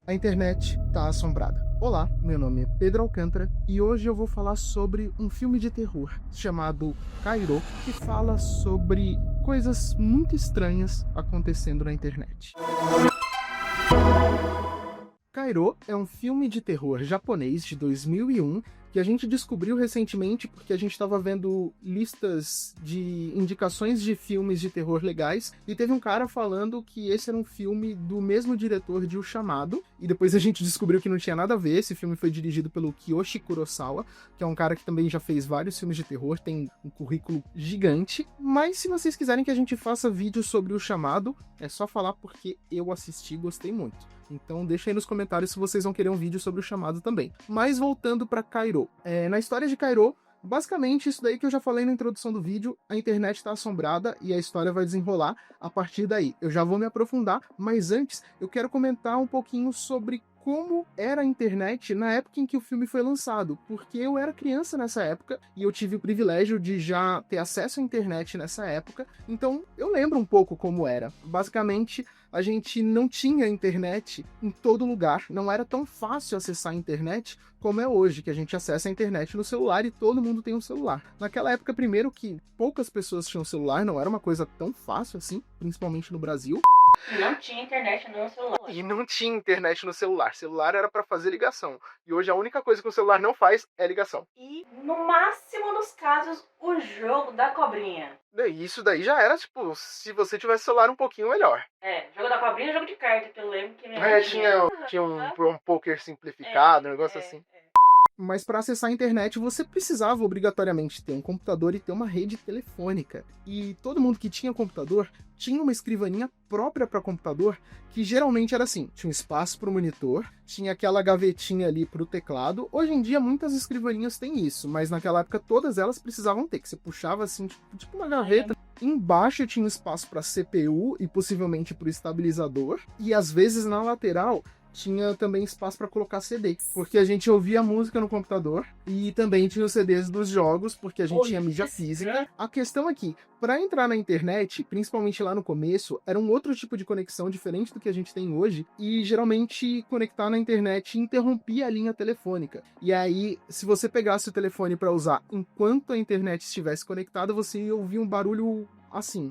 A internet tá assombrada. Olá, meu nome é Pedro Alcântara e hoje eu vou falar sobre um filme de terror chamado Kairo, que fala sobre coisas muito estranhas acontecendo na internet. Kairo é um filme de terror japonês de 2001 que a gente descobriu recentemente porque a gente estava vendo listas de indicações de filmes de terror legais e teve um cara falando que esse era um filme do mesmo diretor de O Chamado, e depois a gente descobriu que não tinha nada a ver. Esse filme foi dirigido pelo Kiyoshi Kurosawa, que é um cara que também já fez vários filmes de terror, tem um currículo gigante. Mas se vocês quiserem que a gente faça vídeo sobre O Chamado, é só falar porque eu assisti e gostei muito. Então deixa aí nos comentários se vocês vão querer um vídeo sobre O Chamado também. Mas voltando para Kairo. Na história de Kairo, basicamente isso daí que eu já falei na introdução do vídeo, a internet está assombrada e a história vai desenrolar a partir daí. Eu já vou me aprofundar, mas antes eu quero comentar um pouquinho sobre como era a internet na época em que o filme foi lançado, porque eu era criança nessa época e eu tive o privilégio de já ter acesso à internet nessa época, então eu lembro um pouco como era. Basicamente, a gente não tinha internet em todo lugar, não era tão fácil acessar a internet como é hoje, que a gente acessa a internet no celular e todo mundo tem um celular. Naquela época, primeiro que poucas pessoas tinham celular, não era uma coisa tão fácil assim, principalmente no Brasil. E não tinha internet no celular. E não tinha internet no celular. Celular era pra fazer ligação. E hoje a única coisa que o celular não faz é ligação. E, no máximo dos casos, o jogo da cobrinha. E isso daí já era, tipo, se você tivesse celular um pouquinho melhor. Jogo da cobrinha e jogo de carta, que eu lembro que minha mãe Tinha um poker simplificado, um negócio assim. Mas para acessar a internet você precisava obrigatoriamente ter um computador e ter uma rede telefônica. E todo mundo que tinha computador tinha uma escrivaninha própria para computador, que geralmente era assim, tinha um espaço para o monitor, tinha aquela gavetinha ali para o teclado. Hoje em dia muitas escrivaninhas têm isso, mas naquela época todas elas precisavam ter, que você puxava assim, tipo uma gaveta. Embaixo tinha um espaço para CPU e possivelmente para o estabilizador, e às vezes na lateral tinha também espaço para colocar CD, porque a gente ouvia música no computador e também tinha os CDs dos jogos, porque a gente tinha mídia física. A questão aqui, para entrar na internet, principalmente lá no começo, era um outro tipo de conexão diferente do que a gente tem hoje, e geralmente conectar na internet interrompia a linha telefônica. E aí, se você pegasse o telefone para usar enquanto a internet estivesse conectada, você ia ouvir um barulho assim.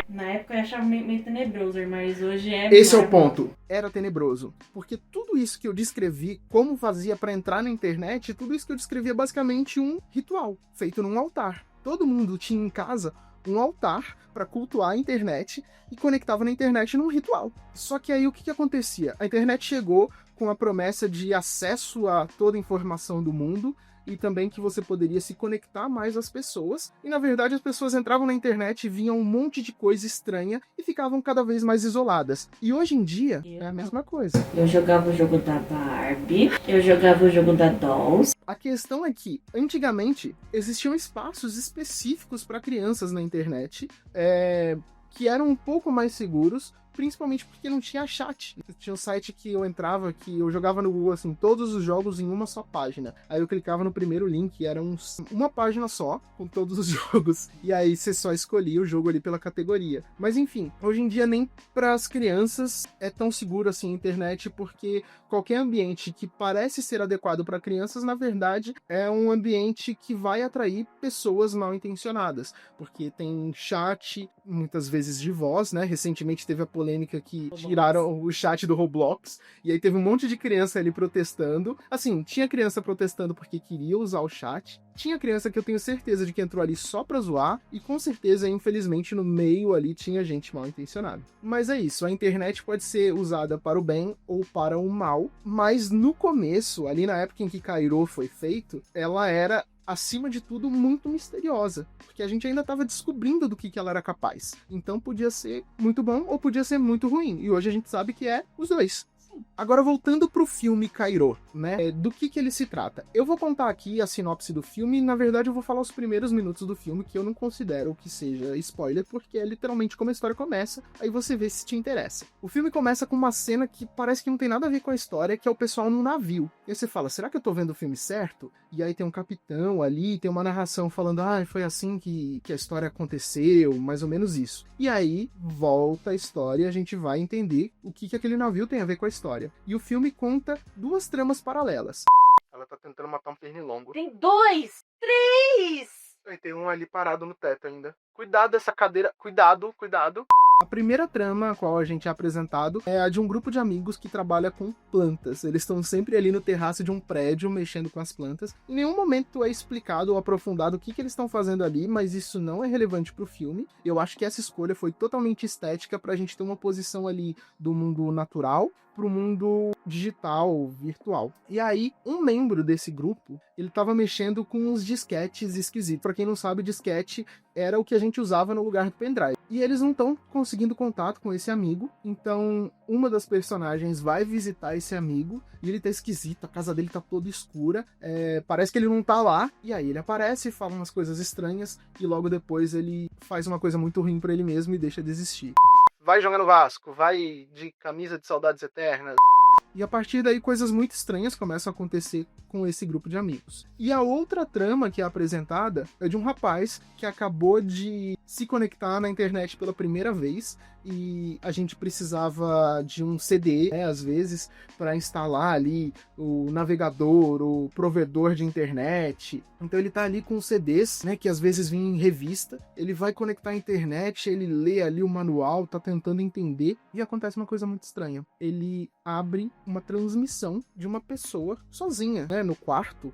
Na época eu achava meio tenebroso, mas hoje é... Esse é o ponto. Era tenebroso. Porque tudo isso que eu descrevi, como fazia para entrar na internet, tudo isso que eu descrevi é basicamente um ritual, feito num altar. Todo mundo tinha em casa um altar para cultuar a internet e conectava na internet num ritual. Só que aí o que acontecia? A internet chegou com a promessa de acesso a toda a informação do mundo, e também que você poderia se conectar mais às pessoas, e na verdade as pessoas entravam na internet e viam um monte de coisa estranha e ficavam cada vez mais isoladas. E hoje em dia é a mesma coisa. Eu jogava o jogo da Barbie, eu jogava o jogo da Dolls. A questão é que, antigamente, existiam espaços específicos para crianças na internet, que eram um pouco mais seguros, principalmente porque não tinha chat. Tinha um site que eu entrava, que eu jogava no Google, assim, todos os jogos em uma só página. Aí eu clicava no primeiro link, era uma página só, com todos os jogos. E aí você só escolhia o jogo ali pela categoria. Mas enfim, hoje em dia nem para as crianças é tão seguro assim a internet, porque qualquer ambiente que parece ser adequado para crianças, na verdade, é um ambiente que vai atrair pessoas mal intencionadas. Porque tem chat, muitas vezes de voz, né? Recentemente teve a polêmica que tiraram o chat do Roblox, e aí teve um monte de criança ali protestando. Assim, tinha criança protestando porque queria usar o chat, tinha criança que eu tenho certeza de que entrou ali só pra zoar, e com certeza, infelizmente, no meio ali tinha gente mal intencionada. Mas é isso, a internet pode ser usada para o bem ou para o mal, mas no começo, ali na época em que Kairo foi feito, ela era, acima de tudo, muito misteriosa, porque a gente ainda estava descobrindo do que ela era capaz. Então podia ser muito bom ou podia ser muito ruim, e hoje a gente sabe que é os dois. Agora, voltando pro filme Kairo, né? Do que ele se trata? Eu vou contar aqui a sinopse do filme, e na verdade eu vou falar os primeiros minutos do filme, que eu não considero que seja spoiler, porque é literalmente como a história começa, aí você vê se te interessa. O filme começa com uma cena que parece que não tem nada a ver com a história, que é o pessoal num navio. E aí você fala, será que eu tô vendo o filme certo? E aí tem um capitão ali, tem uma narração falando, foi assim que a história aconteceu, mais ou menos isso. E aí, volta a história e a gente vai entender o que aquele navio tem a ver com a história. E o filme conta duas tramas paralelas. Ela tá tentando matar um pernilongo. Tem 2, 3! E tem um ali parado no teto ainda. Cuidado essa cadeira. Cuidado. A primeira trama a qual a gente é apresentado é a de um grupo de amigos que trabalha com plantas. Eles estão sempre ali no terraço de um prédio mexendo com as plantas. Em nenhum momento é explicado ou aprofundado o que eles estão fazendo ali, mas isso não é relevante pro filme. Eu acho que essa escolha foi totalmente estética pra gente ter uma posição ali do mundo natural pro mundo digital, virtual. E aí, um membro desse grupo, ele tava mexendo com uns disquetes esquisitos. Pra quem não sabe, disquete era o que a gente usava no lugar do pendrive. E eles não estão conseguindo contato com esse amigo, então uma das personagens vai visitar esse amigo e ele tá esquisito, a casa dele tá toda escura, parece que ele não tá lá, e aí ele aparece, fala umas coisas estranhas e logo depois ele faz uma coisa muito ruim pra ele mesmo e deixa de existir. Vai jogar no Vasco, vai de camisa de saudades eternas. E a partir daí coisas muito estranhas começam a acontecer com esse grupo de amigos. E a outra trama que é apresentada é de um rapaz que acabou de se conectar na internet pela primeira vez e a gente precisava de um CD, né, às vezes, para instalar ali o navegador, o provedor de internet. Então ele tá ali com CDs, né, que às vezes vêm em revista. Ele vai conectar a internet, ele lê ali o manual, tá tentando entender e acontece uma coisa muito estranha. Ele abre uma transmissão de uma pessoa sozinha, né, no quarto.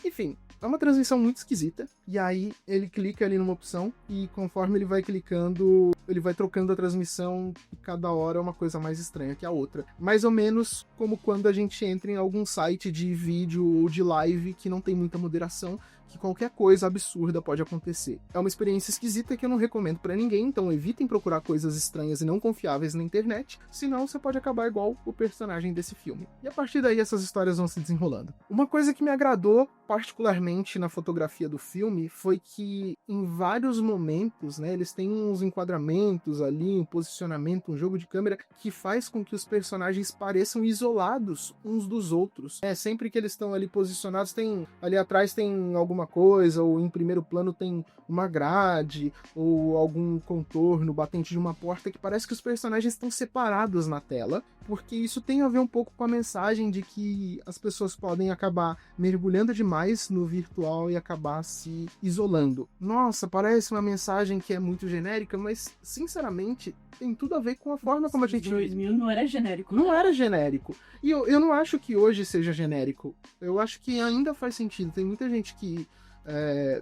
Enfim, é uma transmissão muito esquisita. E aí ele clica ali numa opção e conforme ele vai clicando, ele vai trocando a transmissão e cada hora é uma coisa mais estranha que a outra. Mais ou menos como quando a gente entra em algum site de vídeo ou de live que não tem muita moderação, que qualquer coisa absurda pode acontecer. É uma experiência esquisita que eu não recomendo pra ninguém, então evitem procurar coisas estranhas e não confiáveis na internet, senão você pode acabar igual o personagem desse filme. E a partir daí essas histórias vão se desenrolando. Uma coisa que me agradou particularmente na fotografia do filme foi que em vários momentos, né, eles têm uns enquadramentos ali, um posicionamento, um jogo de câmera que faz com que os personagens pareçam isolados uns dos outros. Sempre que eles estão ali posicionados, tem ali atrás tem alguma coisa, ou em primeiro plano tem uma grade, ou algum contorno batente de uma porta, que parece que os personagens estão separados na tela, porque isso tem a ver um pouco com a mensagem de que as pessoas podem acabar mergulhando demais no virtual e acabar se isolando. Nossa, parece uma mensagem que é muito genérica, mas, sinceramente, tem tudo a ver com a forma como a gente... 2000 não era genérico. Não era genérico. E eu não acho que hoje seja genérico. Eu acho que ainda faz sentido. Tem muita gente que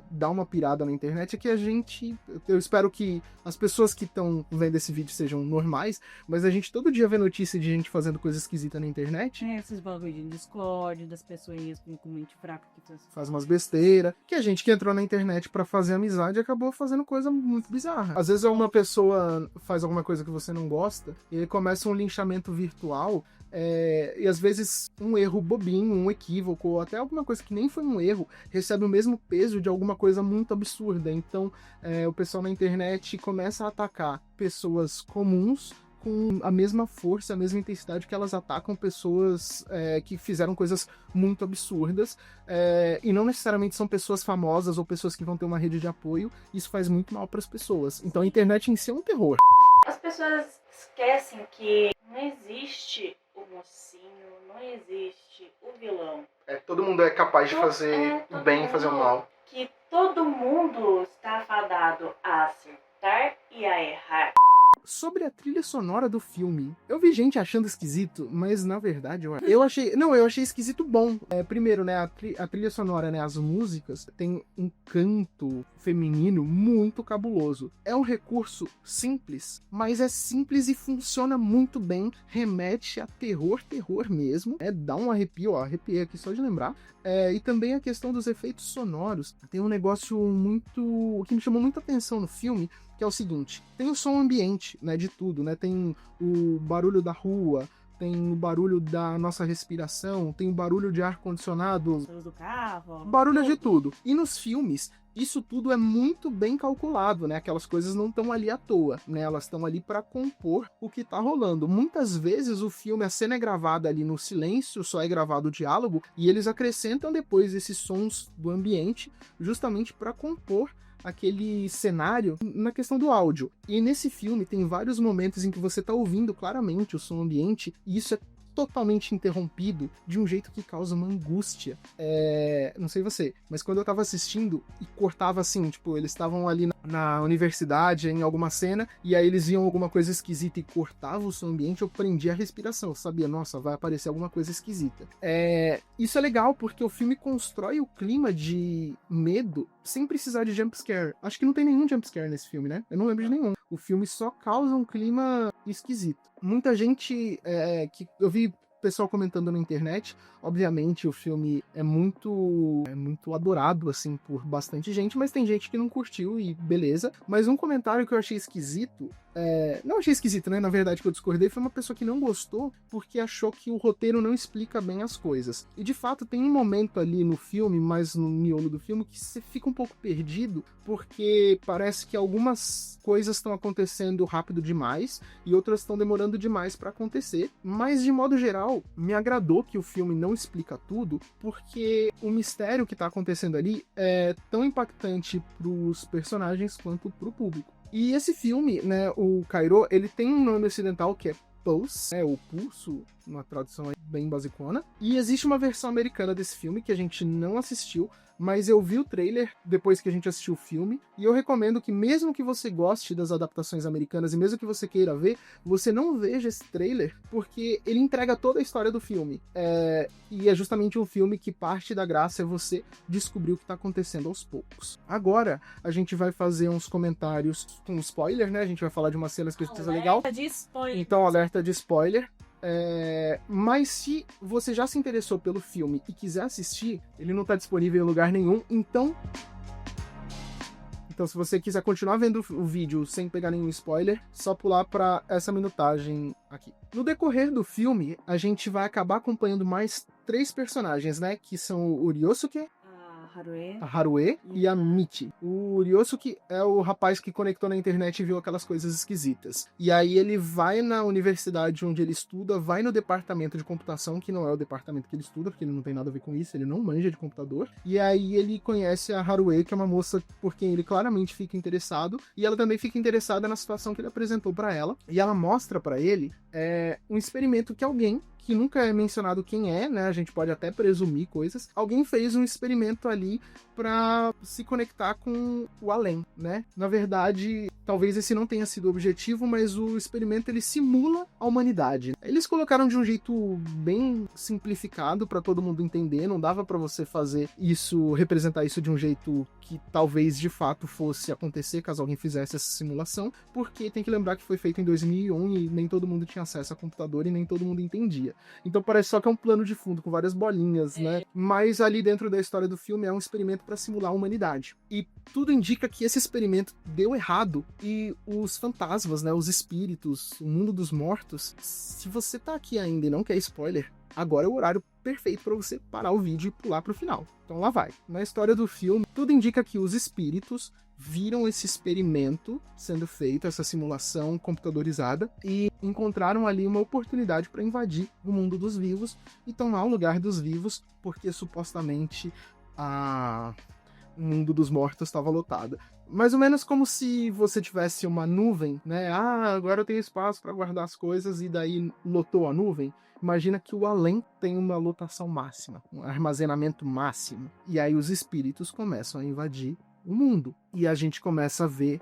dá uma pirada na internet, é que a gente... Eu espero que as pessoas que estão vendo esse vídeo sejam normais, mas a gente todo dia vê notícia de gente fazendo coisa esquisita na internet. Esses bagulho de Discord, das pessoinhas com mente fraca que faz umas besteiras. Que a gente que entrou na internet pra fazer amizade acabou fazendo coisa muito bizarra. Às vezes uma pessoa faz alguma coisa que você não gosta e aí começa um linchamento virtual. E às vezes um erro bobinho, um equívoco, ou até alguma coisa que nem foi um erro, recebe o mesmo peso de alguma coisa muito absurda. Então o pessoal na internet começa a atacar pessoas comuns com a mesma força, a mesma intensidade que elas atacam pessoas que fizeram coisas muito absurdas, e não necessariamente são pessoas famosas ou pessoas que vão ter uma rede de apoio. Isso faz muito mal para as pessoas. Então a internet em si é um terror. As pessoas esquecem que não existe o mocinho, não existe o vilão. Todo mundo é capaz de fazer o bem e fazer o mal. Que todo mundo está fadado a acertar e a errar. Sobre a trilha sonora do filme, eu vi gente achando esquisito, mas na verdade eu achei esquisito bom. Primeiro, né, a trilha sonora, né, as músicas, tem um canto feminino muito cabuloso. É um recurso simples, mas é simples e funciona muito bem, remete a terror mesmo, dá um arrepio, arrepiei aqui só de lembrar. E também a questão dos efeitos sonoros. Tem um negócio que me chamou muita atenção no filme, que é o seguinte: tem o som ambiente, né, de tudo, né? Tem o barulho da rua, tem o barulho da nossa respiração, tem o barulho de ar-condicionado, Sons do carro. barulho de tudo. E nos filmes, isso tudo é muito bem calculado, né? Aquelas coisas não estão ali à toa, né? Elas estão ali para compor o que tá rolando. Muitas vezes o filme, a cena é gravada ali no silêncio, só é gravado o diálogo, e eles acrescentam depois esses sons do ambiente, justamente para compor aquele cenário na questão do áudio. E nesse filme tem vários momentos em que você tá ouvindo claramente o som ambiente, e isso é totalmente interrompido de um jeito que causa uma angústia. Não sei você, mas quando eu tava assistindo e cortava assim, tipo, eles estavam ali na universidade, em alguma cena, e aí eles viam alguma coisa esquisita e cortava o som ambiente, eu prendia a respiração. Eu sabia, nossa, vai aparecer alguma coisa esquisita. Isso é legal porque o filme constrói o clima de medo sem precisar de jumpscare. Acho que não tem nenhum jumpscare nesse filme, né? Eu não lembro de nenhum. O filme só causa um clima esquisito. Muita gente que eu vi pessoal comentando na internet, obviamente o filme é muito adorado, assim, por bastante gente, mas tem gente que não curtiu e beleza. Mas um comentário que eu achei esquisito, não achei esquisito, né? Na verdade, que eu discordei, foi uma pessoa que não gostou porque achou que o roteiro não explica bem as coisas. E de fato tem um momento ali no filme, mais no miolo do filme, que você fica um pouco perdido, porque parece que algumas coisas estão acontecendo rápido demais e outras estão demorando demais para acontecer. Mas de modo geral, me agradou que o filme não explica tudo, porque o mistério que tá acontecendo ali é tão impactante pros personagens quanto pro público. E esse filme, né, o Kairo, ele tem um nome ocidental que é Pulse, o pulso, uma tradução aí bem basicona. E existe uma versão americana desse filme que a gente não assistiu, mas eu vi o trailer depois que a gente assistiu o filme, e eu recomendo que mesmo que você goste das adaptações americanas e mesmo que você queira ver, você não veja esse trailer, porque ele entrega toda a história do filme. E é justamente um filme que parte da graça é você descobrir o que tá acontecendo aos poucos. Agora, a gente vai fazer uns comentários com spoiler, né? A gente vai falar de uma cena específica legal. De spoiler. Então, alerta de spoiler. Mas se você já se interessou pelo filme e quiser assistir, ele não está disponível em lugar nenhum, então se você quiser continuar vendo o vídeo sem pegar nenhum spoiler, só pular para essa minutagem aqui. No decorrer do filme, a gente vai acabar acompanhando mais 3 personagens, né, que são o Ryosuke, a Harue e a Michi. O Ryosuke é o rapaz que conectou na internet e viu aquelas coisas esquisitas. E aí ele vai na universidade onde ele estuda, vai no departamento de computação, que não é o departamento que ele estuda, porque ele não tem nada a ver com isso, ele não manja de computador. E aí ele conhece a Harue, que é uma moça por quem ele claramente fica interessado, e ela também fica interessada na situação que ele apresentou para ela. E ela mostra para ele um experimento que alguém, que nunca é mencionado quem é, né? A gente pode até presumir coisas. Alguém fez um experimento ali para se conectar com o além, né? Na verdade, talvez esse não tenha sido o objetivo, mas o experimento ele simula a humanidade. Eles colocaram de um jeito bem simplificado para todo mundo entender, não dava para você fazer isso, representar isso de um jeito que talvez de fato fosse acontecer caso alguém fizesse essa simulação, porque tem que lembrar que foi feito em 2001 e nem todo mundo tinha acesso a computador e nem todo mundo entendia. Então parece só que é um plano de fundo com várias bolinhas, né? Mas ali dentro da história do filme é um experimento para simular a humanidade. E tudo indica que esse experimento deu errado e os fantasmas, né, os espíritos, o mundo dos mortos, se você tá aqui ainda e não quer spoiler, agora é o horário perfeito para você parar o vídeo e pular pro final. Então lá vai. Na história do filme, tudo indica que os espíritos viram esse experimento sendo feito, essa simulação computadorizada, e encontraram ali uma oportunidade para invadir o mundo dos vivos e tomar o lugar dos vivos, porque supostamente o mundo dos mortos estava lotado. Mais ou menos como se você tivesse uma nuvem, né? Agora eu tenho espaço para guardar as coisas e daí lotou a nuvem. Imagina que o além tem uma lotação máxima, um armazenamento máximo. E aí os espíritos começam a invadir o mundo. E a gente começa a ver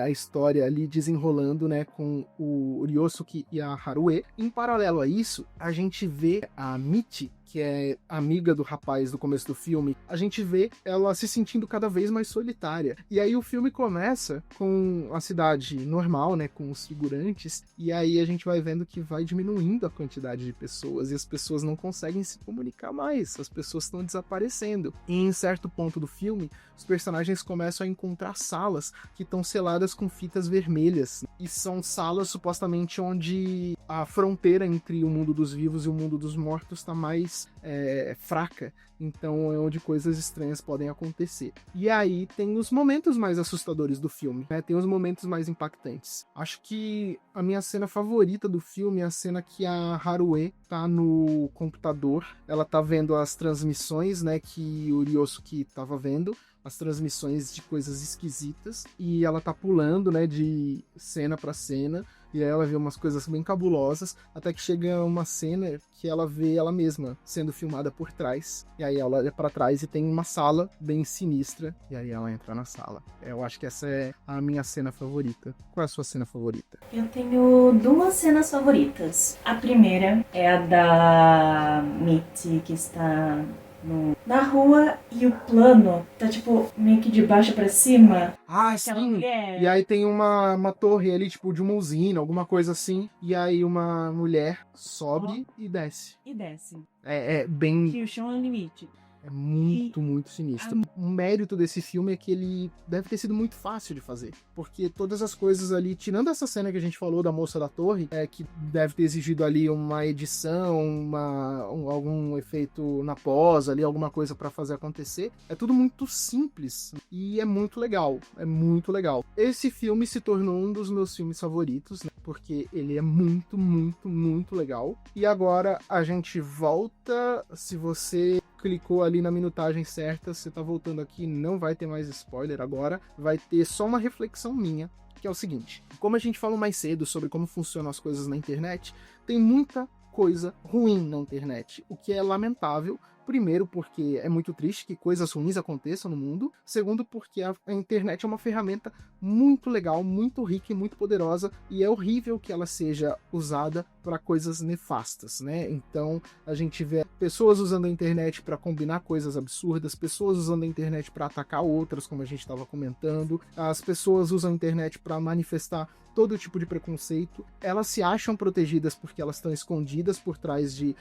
a história ali desenrolando, né, com o Ryosuke e a Harue. Em paralelo a isso, a gente vê a Michi, que é amiga do rapaz do começo do filme, a gente vê ela se sentindo cada vez mais solitária. E aí o filme começa com a cidade normal, né, com os figurantes, e aí a gente vai vendo que vai diminuindo a quantidade de pessoas, e as pessoas não conseguem se comunicar mais, as pessoas estão desaparecendo. E em certo ponto do filme, os personagens começam a encontrar salas que estão seladas com fitas vermelhas. E são salas supostamente onde a fronteira entre o mundo dos vivos e o mundo dos mortos está mais fraca. Então é onde coisas estranhas podem acontecer. E aí tem os momentos mais assustadores do filme, né? Tem os momentos mais impactantes. Acho que a minha cena favorita do filme é a cena que a Haruê tá no computador. Ela tá vendo as transmissões, né, que o Ryosuke tava vendo. As transmissões de coisas esquisitas. E ela tá pulando, né, de cena pra cena. E aí ela vê umas coisas bem cabulosas, até que chega uma cena que ela vê ela mesma sendo filmada por trás. E aí ela olha pra trás e tem uma sala bem sinistra. E aí ela entra na sala. Eu acho que essa é a minha cena favorita. Qual é a sua cena favorita? Eu tenho duas cenas favoritas. A primeira é a da Mitty, que está na rua, e o plano tá tipo meio que de baixo pra cima. Ah, Aquela sim! mulher. E aí tem uma torre ali, tipo, de uma usina, alguma coisa assim. E aí uma mulher sobe e desce. E desce. É bem... Que o chão é o limite. É muito sinistro. O mérito desse filme é que ele deve ter sido muito fácil de fazer. Porque todas as coisas ali, tirando essa cena que a gente falou da moça da torre, que deve ter exigido ali uma edição, algum efeito na pós ali, alguma coisa pra fazer acontecer, é tudo muito simples. E é muito legal. É muito legal. Esse filme se tornou um dos meus filmes favoritos, né? Porque ele é muito legal. E agora a gente volta. Se você clicou ali na minutagem certa, você tá voltando aqui, não vai ter mais spoiler agora, vai ter só uma reflexão minha, que é o seguinte: como a gente falou mais cedo sobre como funcionam as coisas na internet, tem muita coisa ruim na internet, o que é lamentável. Primeiro, porque é muito triste que coisas ruins aconteçam no mundo. Segundo, porque a internet é uma ferramenta muito legal, muito rica e muito poderosa, e é horrível que ela seja usada para coisas nefastas, né? Então, a gente vê pessoas usando a internet para combinar coisas absurdas, pessoas usando a internet para atacar outras, como a gente estava comentando, as pessoas usam a internet para manifestar todo tipo de preconceito. Elas se acham protegidas porque elas estão escondidas por trás de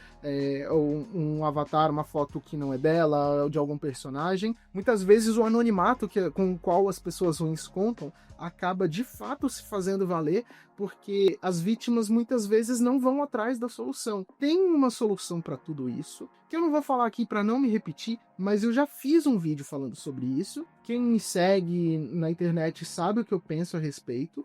um avatar, uma foto que não é dela, de algum personagem. Muitas vezes o anonimato com o qual as pessoas ruins contam acaba de fato se fazendo valer, porque as vítimas muitas vezes não vão atrás da solução. Tem uma solução para tudo isso, que eu não vou falar aqui para não me repetir, mas eu já fiz um vídeo falando sobre isso. Quem me segue na internet sabe o que eu penso a respeito.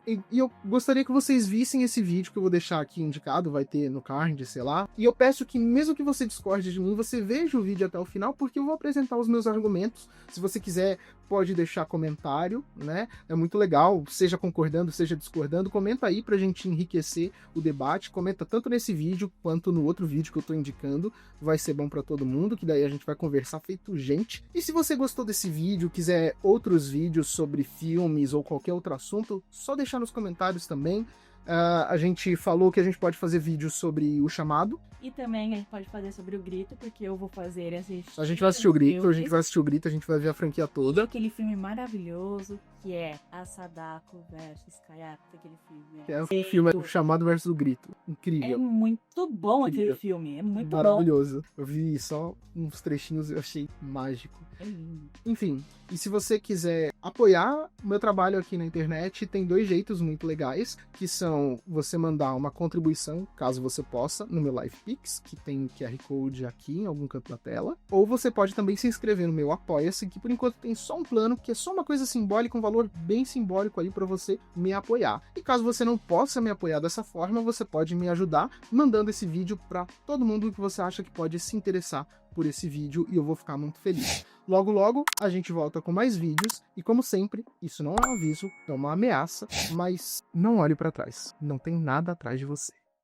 E eu gostaria que vocês vissem esse vídeo que eu vou deixar aqui indicado, vai ter no card, sei lá. E eu peço que, mesmo que você discorde de mim, você veja o vídeo até o final, porque eu vou apresentar os meus argumentos. Se você quiser, pode deixar comentário, né? É muito legal, seja concordando, seja discordando. Comenta aí pra gente enriquecer o debate. Comenta tanto nesse vídeo quanto no outro vídeo que eu tô indicando. Vai ser bom pra todo mundo, que daí a gente vai conversar feito gente. E se você gostou desse vídeo, quiser outros vídeos sobre filmes ou qualquer outro assunto, só deixar nos comentários também. A gente falou que a gente pode fazer vídeos sobre O Chamado. E também a gente pode fazer sobre O Grito, porque eu vou fazer A gente vai assistir O Grito, a gente vai assistir O Grito, a gente vai ver a franquia toda. Aquele filme maravilhoso que é a Sadako versus Kayako, aquele filme. É um filme O Chamado versus O Grito. Incrível. É muito bom aquele filme, é muito maravilhoso. Eu vi só uns trechinhos e eu achei mágico. É lindo. Enfim, e se você quiser apoiar o meu trabalho aqui na internet, tem 2 jeitos muito legais, que são você mandar uma contribuição, caso você possa, no meu LivePix, que tem QR Code aqui em algum canto da tela, ou você pode também se inscrever no meu Apoia-se, que por enquanto tem só um plano, que é só uma coisa simbólica, um valor bem simbólico ali para você me apoiar. E caso você não possa me apoiar dessa forma, você pode me ajudar mandando esse vídeo para todo mundo que você acha que pode se interessar por esse vídeo, e eu vou ficar muito feliz. Logo a gente volta com mais vídeos, e como sempre, isso não é um aviso, é uma ameaça, mas não olhe para trás, não tem nada atrás de você.